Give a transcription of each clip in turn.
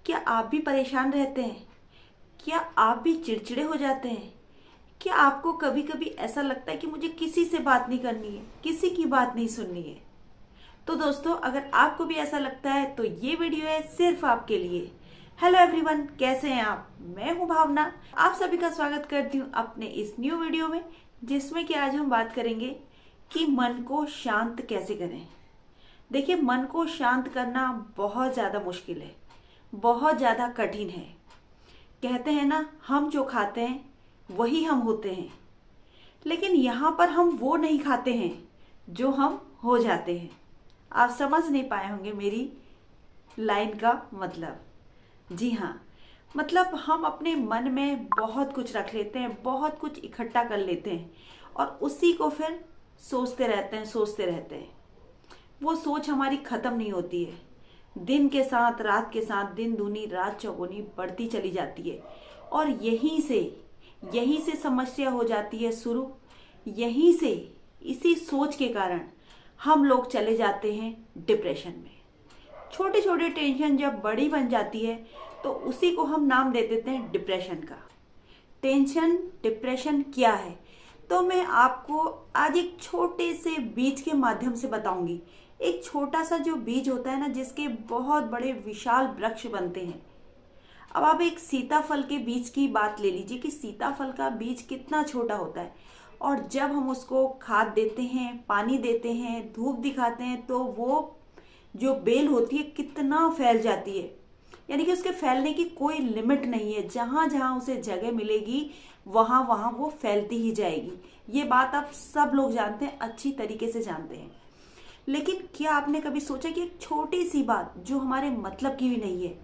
क्या आप भी परेशान रहते हैं? क्या आप भी चिड़चिड़े हो जाते हैं? क्या आपको कभी कभी ऐसा लगता है कि मुझे किसी से बात नहीं करनी है, किसी की बात नहीं सुननी है? तो दोस्तों, अगर आपको भी ऐसा लगता है तो ये वीडियो है सिर्फ आपके लिए। हेलो एवरीवन, कैसे हैं आप? मैं हूं भावना। आप सभी का स्वागत करती हूं अपने इस न्यू वीडियो में, जिसमें कि आज हम बात करेंगे कि मन को शांत कैसे करें। देखिए, मन को शांत करना बहुत ज़्यादा मुश्किल है, बहुत ज़्यादा कठिन है। कहते हैं ना, हम जो खाते हैं वही हम होते हैं। लेकिन यहाँ पर हम वो नहीं खाते हैं जो हम हो जाते हैं। आप समझ नहीं पाए होंगे मेरी लाइन का मतलब। जी हाँ, मतलब हम अपने मन में बहुत कुछ रख लेते हैं, बहुत कुछ इकट्ठा कर लेते हैं और उसी को फिर सोचते रहते हैं। वो सोच हमारी खत्म नहीं होती है। दिन के साथ रात के साथ दिन दूनी रात चौगुनी बढ़ती चली जाती है और यहीं से समस्या हो जाती है शुरू। यहीं से, इसी सोच के कारण हम लोग चले जाते हैं डिप्रेशन में। छोटे छोटे टेंशन जब बड़ी बन जाती है तो उसी को हम नाम दे देते हैं डिप्रेशन का। टेंशन, डिप्रेशन क्या है? तो मैं आपको आज एक छोटे से बीज के माध्यम से बताऊंगी। एक छोटा सा जो बीज होता है ना, जिसके बहुत बड़े विशाल वृक्ष बनते हैं। अब आप एक सीताफल के बीज की बात ले लीजिए कि सीताफल का बीज कितना छोटा होता है और जब हम उसको खाद देते हैं, पानी देते हैं, धूप दिखाते हैं तो वो जो बेल होती है कितना फैल जाती है। यानी कि उसके फैलने की कोई लिमिट नहीं है। जहां जहां उसे जगह मिलेगी वहां वहां वो फैलती ही जाएगी। ये बात आप सब लोग जानते हैं, अच्छी तरीके से जानते हैं। लेकिन क्या आपने कभी सोचा कि एक छोटी सी बात जो हमारे मतलब की भी नहीं है,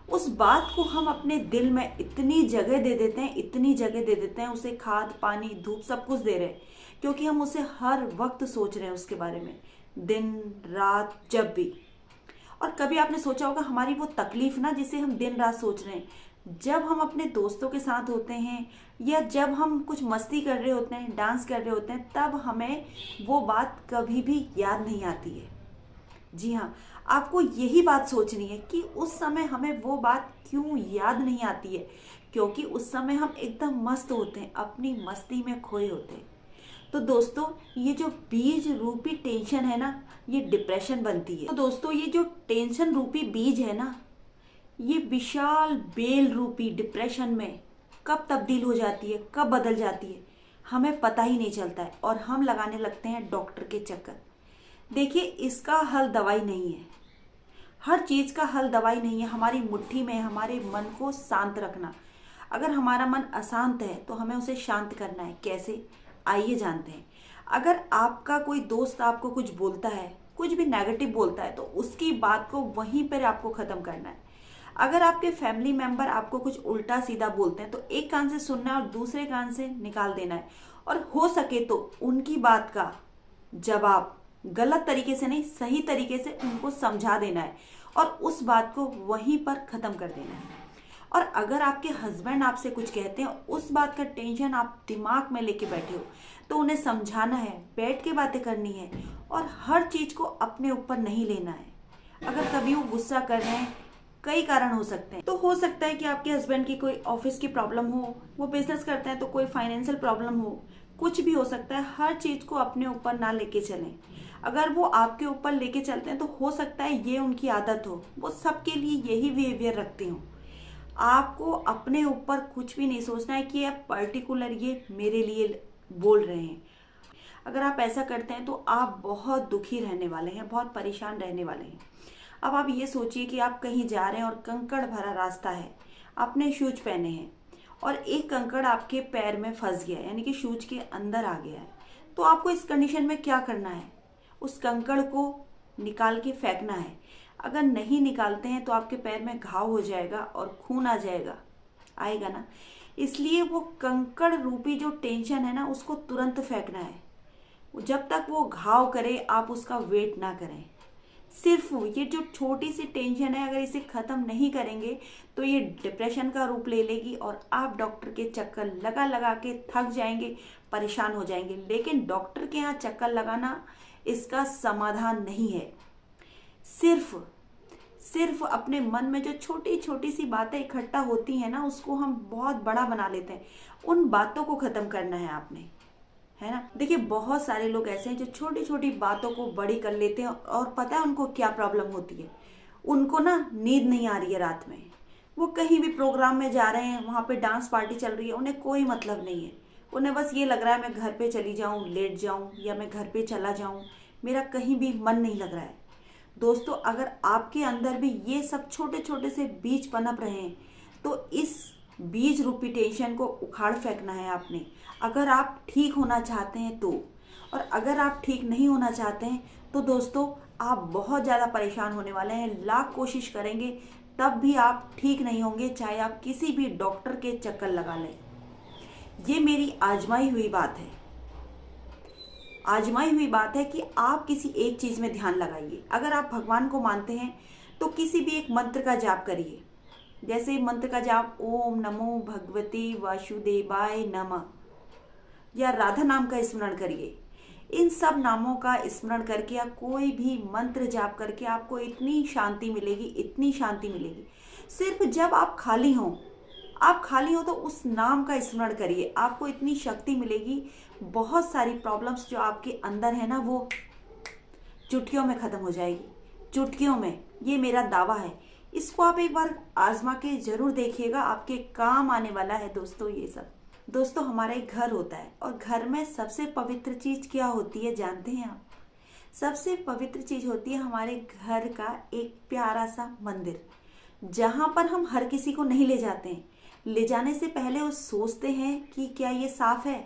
उस बात को हम अपने दिल में इतनी जगह दे देते हैं, इतनी जगह दे देते हैं, उसे खाद पानी धूप सब कुछ दे रहे हैं क्योंकि हम उसे हर वक्त सोच रहे हैं उसके बारे में, दिन रात जब भी। और कभी आपने सोचा होगा हमारी वो तकलीफ ना, जिसे हम दिन रात सोच रहे हैं, जब हम अपने दोस्तों के साथ होते हैं या जब हम कुछ मस्ती कर रहे होते हैं, डांस कर रहे होते हैं, तब हमें वो बात कभी भी याद नहीं आती है। जी हाँ, आपको यही बात सोचनी है कि उस समय हमें वो बात क्यों याद नहीं आती है। क्योंकि उस समय हम एकदम मस्त होते हैं, अपनी मस्ती में खोए होते हैं। तो दोस्तों, ये जो बीज रूपी टेंशन है ना, ये डिप्रेशन बनती है। तो दोस्तों, ये जो टेंशन रूपी बीज है ना, ये विशाल बेल रूपी डिप्रेशन में कब तब्दील हो जाती है, कब बदल जाती है, हमें पता ही नहीं चलता है और हम लगाने लगते हैं डॉक्टर के चक्कर। देखिए, इसका हल दवाई नहीं है। हर चीज का हल दवाई नहीं है। हमारी मुट्ठी में हमारे मन को शांत रखना। अगर हमारा मन अशांत है तो हमें उसे शांत करना है। कैसे? आइए जानते हैं। अगर आपका कोई दोस्त आपको कुछ बोलता है, कुछ भी नेगेटिव बोलता है, तो उसकी बात को वहीं पर आपको खत्म करना है। अगर आपके फैमिली मेंबर आपको कुछ उल्टा सीधा बोलते हैं तो एक कान से सुनना है और दूसरे कान से निकाल देना है। और हो सके तो उनकी बात का जवाब गलत तरीके से नहीं, सही तरीके से उनको समझा देना है और उस बात को वहीं पर खत्म कर देना है। और अगर आपके हस्बैंड आपसे कुछ कहते हैं, उस बात का टेंशन आप दिमाग में लेके बैठे हो, तो उन्हें समझाना है, बैठ के बातें करनी है और हर चीज को अपने ऊपर नहीं लेना है। अगर कभी वो गुस्सा कर रहे हैं, कई कारण हो सकते हैं। तो हो सकता है कि आपके हस्बैंड की कोई ऑफिस की प्रॉब्लम हो, वो बिजनेस करते हैं तो कोई फाइनेंशियल प्रॉब्लम हो, कुछ भी हो सकता है। हर चीज को अपने ऊपर ना लेके चलें। अगर वो आपके ऊपर लेके चलते हैं तो हो सकता है ये उनकी आदत हो, वो सबके लिए यही बिहेवियर रखते हो। आपको अपने ऊपर कुछ भी नहीं सोचना है कि आप पर्टिकुलर ये मेरे लिए बोल रहे हैं। अगर आप ऐसा करते हैं तो आप बहुत दुखी रहने वाले हैं, बहुत परेशान रहने वाले हैं। अब आप ये सोचिए कि आप कहीं जा रहे हैं और कंकड़ भरा रास्ता है, आपने शूज पहने हैं और एक कंकड़ आपके पैर में फंस गया है, यानी कि शूज के अंदर आ गया है। तो आपको इस कंडीशन में क्या करना है? उस कंकड़ को निकाल के फेंकना है। अगर नहीं निकालते हैं तो आपके पैर में घाव हो जाएगा और खून आ जाएगा, आएगा ना। इसलिए वो कंकड़ रूपी जो टेंशन है ना, उसको तुरंत फेंकना है। जब तक वो घाव करे आप उसका वेट ना करें। सिर्फ ये जो छोटी सी टेंशन है, अगर इसे खत्म नहीं करेंगे तो ये डिप्रेशन का रूप ले लेगी और आप डॉक्टर के चक्कर लगा लगा के थक जाएंगे, परेशान हो जाएंगे। लेकिन डॉक्टर के यहाँ चक्कर लगाना इसका समाधान नहीं है। सिर्फ अपने मन में जो छोटी छोटी सी बातें इकट्ठा होती हैं ना, उसको हम बहुत बड़ा बना लेते हैं। उन बातों को खत्म करना है आपने, है ना। देखिए बहुत सारे लोग ऐसे हैं जो छोटी छोटी बातों को बड़ी कर लेते हैं, और पता है उनको क्या प्रॉब्लम होती है? उनको ना नींद नहीं आ रही है रात में। वो कहीं भी प्रोग्राम में जा रहे हैं, वहां पे डांस पार्टी चल रही है, उन्हें कोई मतलब नहीं है। उन्हें बस ये लग रहा है मैं घर पे चली जाऊं, लेट जाऊं, या मैं घर पे चला जाऊं, मेरा कहीं भी मन नहीं लग रहा है। दोस्तों अगर आपके अंदर भी ये सब छोटे छोटे से बीज पनप रहे हैं, तो इस बीज रूपी टेंशन को उखाड़ फेंकना है आपने। अगर आप ठीक होना चाहते हैं तो, और अगर आप ठीक नहीं होना चाहते हैं तो दोस्तों आप बहुत ज़्यादा परेशान होने वाले हैं। लाख कोशिश करेंगे तब भी आप ठीक नहीं होंगे, चाहे आप किसी भी डॉक्टर के चक्कर लगा लें। ये मेरी आजमाई हुई बात है। आजमाई हुई बात है कि आप किसी एक चीज में ध्यान लगाइए। अगर आप भगवान को मानते हैं तो किसी भी एक मंत्र का जाप करिए। जैसे मंत्र का जाप ओम नमो भगवती वासुदेवाय नमः, या राधा नाम का स्मरण करिए। इन सब नामों का स्मरण करके या कोई भी मंत्र जाप करके आपको इतनी शांति मिलेगी, इतनी शांति मिलेगी। सिर्फ जब आप खाली हों, आप खाली हो तो उस नाम का स्मरण करिए, आपको इतनी शक्ति मिलेगी। बहुत सारी प्रॉब्लम्स जो आपके अंदर है ना, वो चुटकियों में खत्म हो जाएगी, चुटकियों में। ये मेरा दावा है। इसको आप एक बार आजमा के जरूर देखिएगा, आपके काम आने वाला है दोस्तों ये सब। दोस्तों हमारा एक घर होता है, और घर में सबसे पवित्र चीज क्या होती है जानते हैं आप? सबसे पवित्र चीज होती है हमारे घर का एक प्यारा सा मंदिर, जहां पर हम हर किसी को नहीं ले जाते हैं। ले जाने से पहले वो सोचते हैं कि क्या ये साफ है,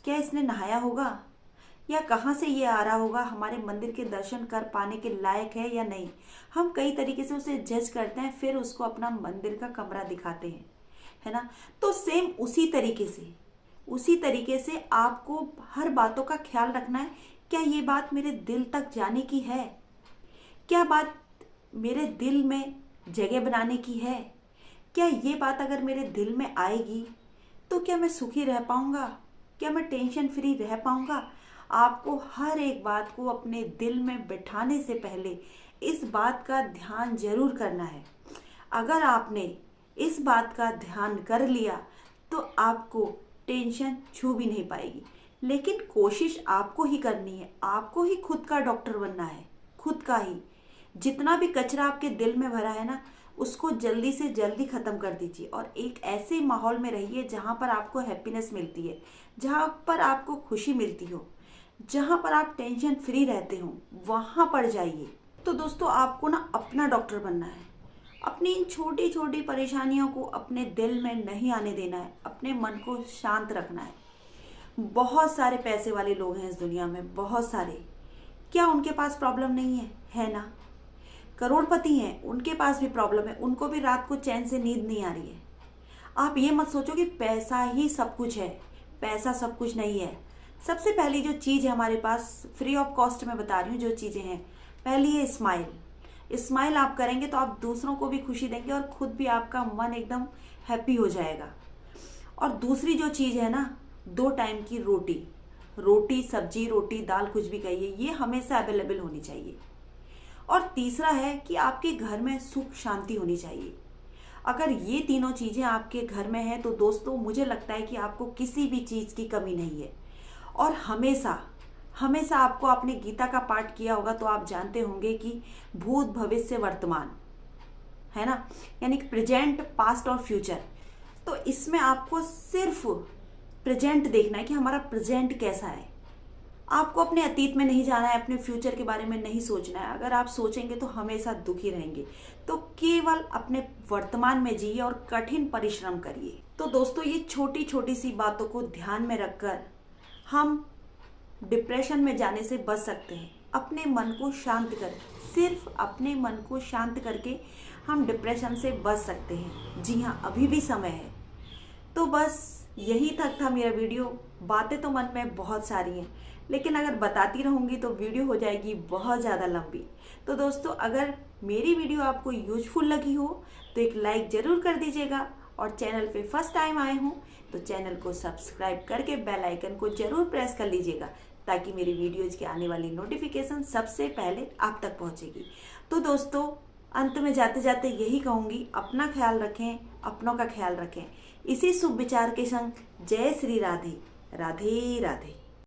क्या इसने नहाया होगा, या कहाँ से ये आ रहा होगा, हमारे मंदिर के दर्शन कर पाने के लायक है या नहीं। हम कई तरीके से उसे जज करते हैं, फिर उसको अपना मंदिर का कमरा दिखाते हैं, है ना। तो सेम उसी तरीके से आपको हर बातों का ख्याल रखना है। क्या ये बात मेरे दिल तक जाने की है? क्या बात मेरे दिल में जगह बनाने की है? क्या ये बात अगर मेरे दिल में आएगी तो क्या मैं सुखी रह पाऊंगा? क्या मैं टेंशन फ्री रह पाऊंगा? आपको हर एक बात को अपने दिल में बिठाने से पहले इस बात का ध्यान जरूर करना है। अगर आपने इस बात का ध्यान कर लिया तो आपको टेंशन छू भी नहीं पाएगी। लेकिन कोशिश आपको ही करनी है, आपको ही खुद का डॉक्टर बनना है, खुद का ही। जितना भी कचरा आपके दिल में भरा है ना, उसको जल्दी से जल्दी खत्म कर दीजिए, और एक ऐसे माहौल में रहिए जहां पर आपको हैप्पीनेस मिलती है, जहां पर आपको खुशी मिलती हो, जहां पर आप टेंशन फ्री रहते हो, वहां पर जाइए। तो दोस्तों आपको ना अपना डॉक्टर बनना है। अपनी इन छोटी छोटी परेशानियों को अपने दिल में नहीं आने देना है, अपने मन को शांत रखना है। बहुत सारे पैसे वाले लोग हैं इस दुनिया में, बहुत सारे। क्या उनके पास प्रॉब्लम नहीं है ना। करोड़पति हैं, उनके पास भी प्रॉब्लम है, उनको भी रात को चैन से नींद नहीं आ रही है। आप ये मत सोचो कि पैसा ही सब कुछ है, पैसा सब कुछ नहीं है। सबसे पहली जो चीज़ है हमारे पास, फ्री ऑफ कॉस्ट में बता रही हूँ जो चीज़ें हैं, पहली है स्माइल। स्माइल आप करेंगे तो आप दूसरों को भी खुशी देंगे, और खुद भी आपका मन एकदम हैप्पी हो जाएगा। और दूसरी जो चीज़ है ना, 2 टाइम की रोटी सब्जी, रोटी दाल, कुछ भी कहिए, ये हमेशा अवेलेबल होनी चाहिए। और तीसरा है कि आपके घर में सुख शांति होनी चाहिए। अगर ये तीनों चीज़ें आपके घर में है तो दोस्तों मुझे लगता है कि आपको किसी भी चीज़ की कमी नहीं है। और हमेशा आपको आपने गीता का पाठ किया होगा तो आप जानते होंगे कि भूत भविष्य वर्तमान, है ना, यानी कि प्रेजेंट, पास्ट और फ्यूचर। तो इसमें आपको सिर्फ प्रेजेंट देखना है कि हमारा प्रेजेंट कैसा है। आपको अपने अतीत में नहीं जाना है, अपने फ्यूचर के बारे में नहीं सोचना है। अगर आप सोचेंगे तो हमेशा दुखी रहेंगे। तो केवल अपने वर्तमान में जिए और कठिन परिश्रम करिए। तो दोस्तों ये छोटी छोटी सी बातों को ध्यान में रखकर हम डिप्रेशन में जाने से बच सकते हैं। अपने मन को शांत कर, सिर्फ अपने मन को शांत करके हम डिप्रेशन से बच सकते हैं। जी हाँ, अभी भी समय है। तो बस यही तक था मेरा वीडियो। बातें तो मन में बहुत सारी हैं, लेकिन अगर बताती रहूँगी तो वीडियो हो जाएगी बहुत ज़्यादा लंबी। तो दोस्तों अगर मेरी वीडियो आपको यूजफुल लगी हो तो एक लाइक ज़रूर कर दीजिएगा, और चैनल पे फर्स्ट टाइम आए हों तो चैनल को सब्सक्राइब करके बेल आइकन को ज़रूर प्रेस कर लीजिएगा, ताकि मेरी वीडियोज़ की आने वाली नोटिफिकेशन सबसे पहले आप तक पहुँचेगी। तो दोस्तों अंत में जाते जाते यही कहूँगी, अपना ख्याल रखें, अपनों का ख्याल रखें। इसी शुभ विचार के संग जय श्री राधे। राधे राधे।